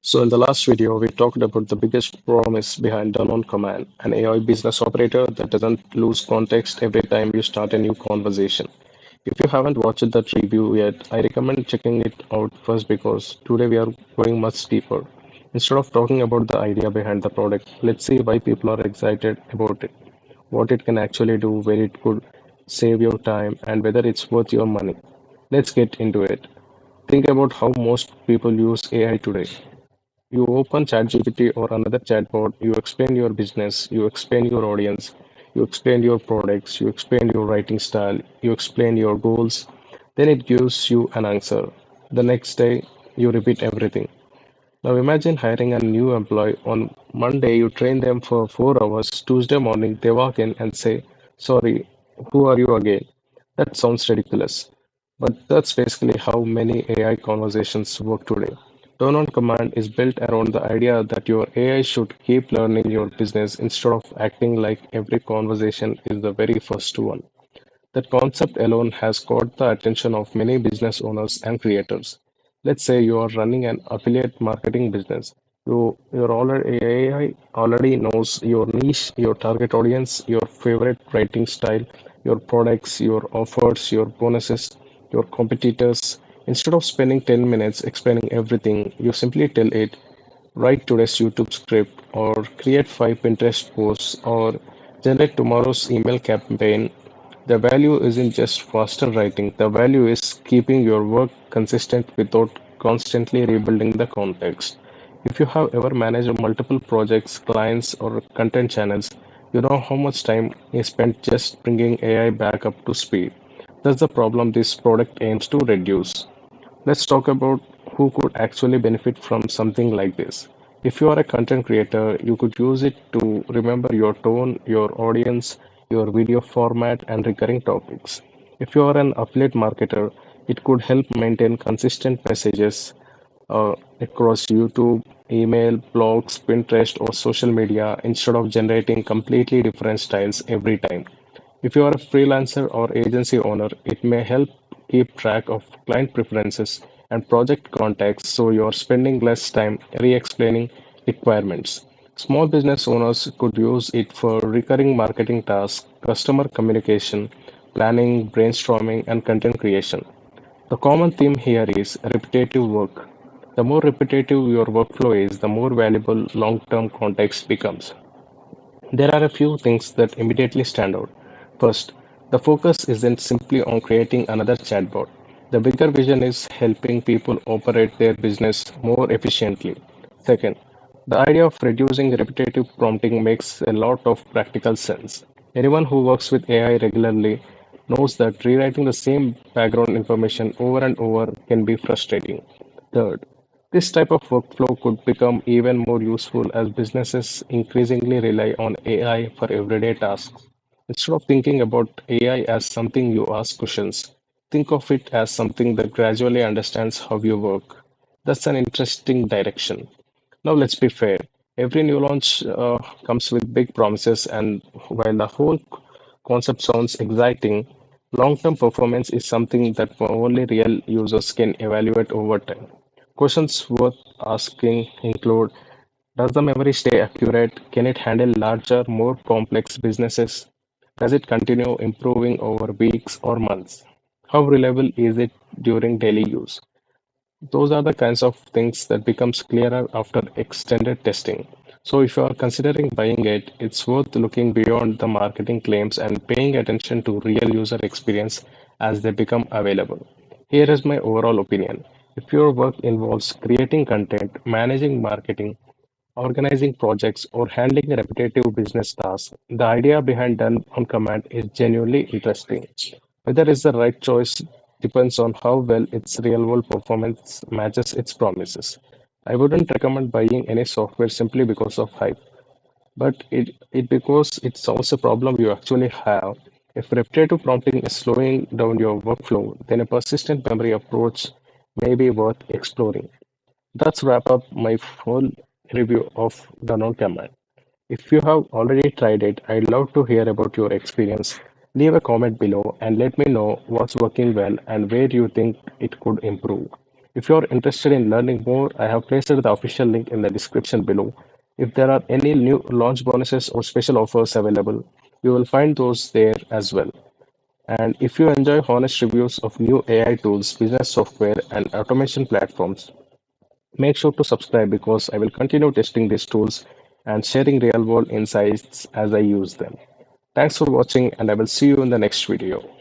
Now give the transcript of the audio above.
So in the last video, we talked about the biggest promise behind Danone Command, an AI business operator that doesn't lose context every time you start a new conversation. If you haven't watched that review yet, I recommend checking it out first because today we are going much deeper. Instead of talking about the idea behind the product, let's see why people are excited about it, what it can actually do, where it could save your time, and whether it's worth your money. Let's get into it. Think about how most people use AI today. You open ChatGPT or another chatbot, you explain your business, you explain your audience, you explain your products, you explain your writing style, you explain your goals, then it gives you an answer. The next day, you repeat everything. Now imagine hiring a new employee. On Monday, you train them for 4 hours. Tuesday morning, they walk in and say, "Sorry, who are you again?" That sounds ridiculous, but that's basically how many AI conversations work today. Turn on command is built around the idea that your AI should keep learning your business instead of acting like every conversation is the very first one. That concept alone has caught the attention of many business owners and creators. Let's say you are running an affiliate marketing business. Your already AI already knows your niche, your target audience, your favorite writing style, your products, your offers, your bonuses, your competitors. Instead of spending 10 minutes explaining everything, you simply tell it, write today's YouTube script, or create 5 Pinterest posts, or generate tomorrow's email campaign. The value isn't just faster writing, the value is keeping your work consistent without constantly rebuilding the context. If you have ever managed multiple projects, clients, or content channels, you know how much time is spent just bringing AI back up to speed. That's the problem this product aims to reduce. Let's talk about who could actually benefit from something like this. If you are a content creator, you could use it to remember your tone, your audience, your video format, and recurring topics. If you are an affiliate marketer, it could help maintain consistent messages across YouTube, email, blogs, Pinterest, or social media instead of generating completely different styles every time. If you are a freelancer or agency owner, it may help keep track of client preferences and project contacts so you are spending less time re explaining requirements. Small business owners could use it for recurring marketing tasks, customer communication, planning, brainstorming, and content creation. The common theme here is repetitive work. The more repetitive your workflow is, the more valuable long term context becomes. There are a few things that immediately stand out. First, the focus isn't simply on creating another chatbot. The bigger vision is helping people operate their business more efficiently. Second, the idea of reducing repetitive prompting makes a lot of practical sense. Anyone who works with AI regularly knows that rewriting the same background information over and over can be frustrating. Third, this type of workflow could become even more useful as businesses increasingly rely on AI for everyday tasks. Instead of thinking about AI as something you ask questions, think of it as something that gradually understands how you work. That's an interesting direction. Now, let's be fair. Every new launch comes with big promises, and while the whole concept sounds exciting, long term performance is something that only real users can evaluate over time. Questions worth asking include: does the memory stay accurate? Can it handle larger, more complex businesses? Does it continue improving over weeks or months? How reliable is it during daily use? Those are the kinds of things that becomes clearer after extended testing. So if you are considering buying it, it's worth looking beyond the marketing claims and paying attention to real user experience as they become available. Here is my overall opinion. If your work involves creating content, managing marketing, organizing projects, or handling repetitive business tasks, the idea behind Done on Command is genuinely interesting. Whether it's the right choice depends on how well its real world performance matches its promises. I wouldn't recommend buying any software simply because of hype, but it because it solves a problem you actually have. If repetitive prompting is slowing down your workflow, then a persistent memory approach may be worth exploring. That's wrap up my full review of the Danone command. If you have already tried it, I'd love to hear about your experience. Leave a comment below and let me know what's working well and where you think it could improve. If you're interested in learning more, I have pasted the official link in the description below. If there are any new launch bonuses or special offers available, you will find those there as well. And if you enjoy honest reviews of new AI tools, business software, and automation platforms, make sure to subscribe because I will continue testing these tools and sharing real world insights as I use them. Thanks for watching, and I will see you in the next video.